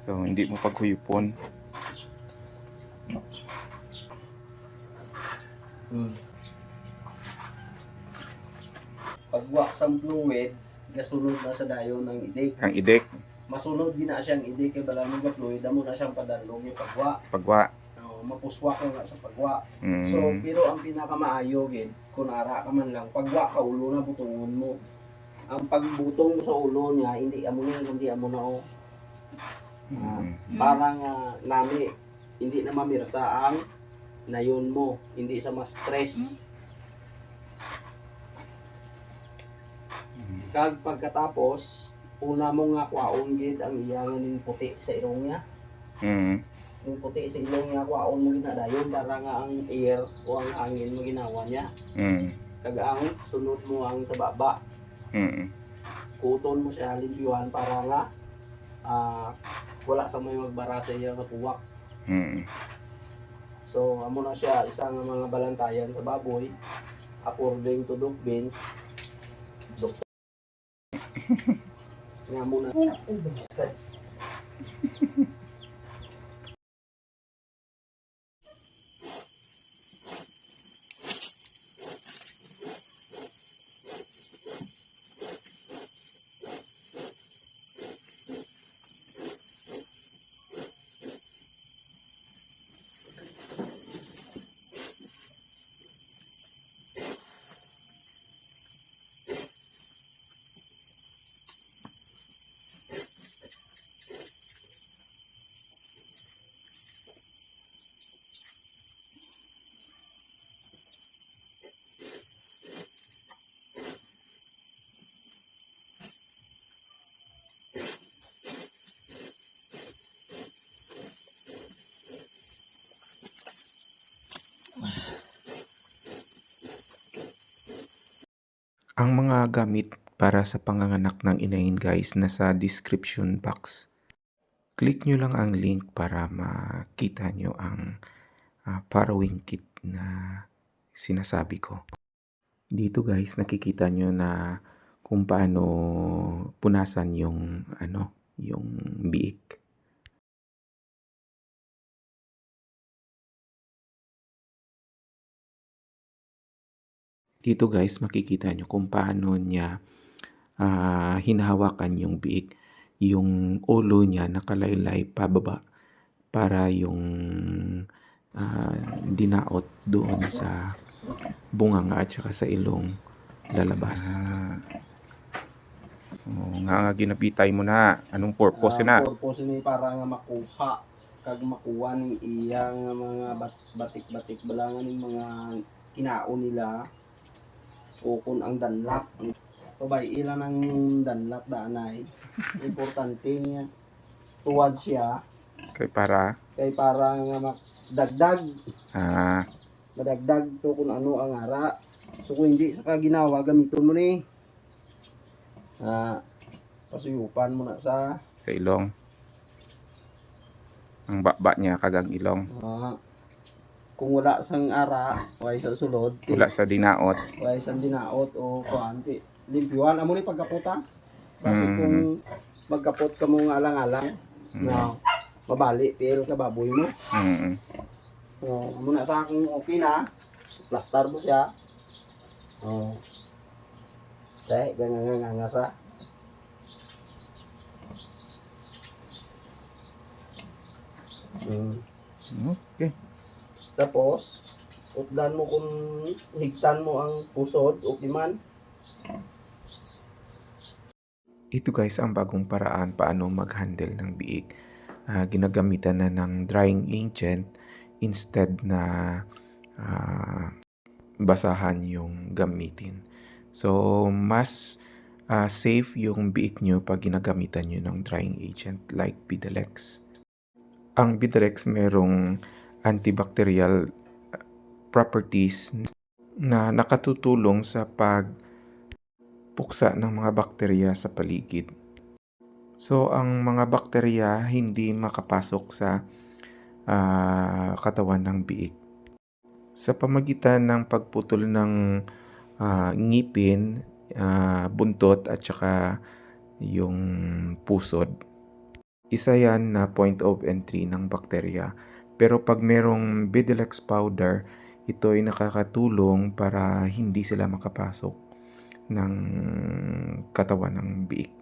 So, hindi mo paghuyupon. Pagwa sa fluid, gasunod na sa dayon ng idik. Ang idik, Masunod din na siyang idik kay balang nga fluid, amo na siyang padalong yung pagwa. pagwa. Mapuswa ka nga sa pagwa. Mm. So, pero ang pinakamaayo gid, kung ara ka man lang, pagwa ka ulo na butungon mo. Ang pagbutong mo sa ulo niya, hindi amo na o. Parang nami, hindi na mamirsa ang nayon mo, hindi sa ma-stress. Kag pagkatapos, una mo nga kwaon gid ang iyangan ng puti sa ilong niya. Yung puti sa ilong niya, kwaon mo ginadayon para nga ang air o ang hangin mo ginawa niya. Kag ang sunod mo ang sa baba. Kuton mo siya limpyuhan para nga wala sa may magbara sa iya nga puwak. So amo na siya isang mga balantayan sa baboy according to Doc Benz. Doktor nga muna. Ang mga gamit para sa panganganak ng inahin guys nasa description box. Click nyo lang ang link para makita nyo ang farrowing kit na sinasabi ko. Dito guys nakikita nyo na kung paano punasan yung yung biik. Dito guys makikita nyo kung paano niya hinahawakan yung biik. Yung ulo niya nakalaylay pababa para yung dinaot doon sa bunganga at saka sa ilong lalabas. Nga ginapitay mo na. Anong purpose na? Purpose ni para nga makuha kag makuha ng iyang mga batik-batik balangan ng mga kinaon nila o kung ang danlap. Sabay ilan ang danlap danay. Importante niya tuwad siya Kay para nga magdagdag. Madagdag to kung ano ang ara. So kung hindi sa ginawa gamiton mo ni pasuyupan mo na sa ilong. Ang baba niya kagang ilong. Kung wala sang ara, wala sa sulod. Wala sa dinaot. Wala sa dinaot o kuanti. Limpyuhan amo ni pagkaputa. Kasi kung magkapot ka mo nga alang-alang na mabali pero ka baboy mo. Muna sa akong okay na, plaster mo siya. Okay, ganyan nga sa. Okay. Tapos, utdan mo kung higtan mo ang pusod o kiman. Ito guys ang bagong paraan paano mag-handle ng biik. Ginagamitan na ng drying agent instead na basahan yung gamitin. So, mas safe yung biik nyo pag ginagamitan nyo ng drying agent like Bidalex. Ang Bidalex merong antibacterial properties na nakatutulong sa pagpuksa ng mga bakterya sa paligid. So, ang mga bakterya hindi makapasok sa katawan ng biik. Sa pamagitan ng pagputol ng ngipin, buntot at saka yung pusod, isa yan na point of entry ng bakterya. Pero pag merong Bidelex powder, ito ay nakakatulong para hindi sila makapasok ng katawan ng biik.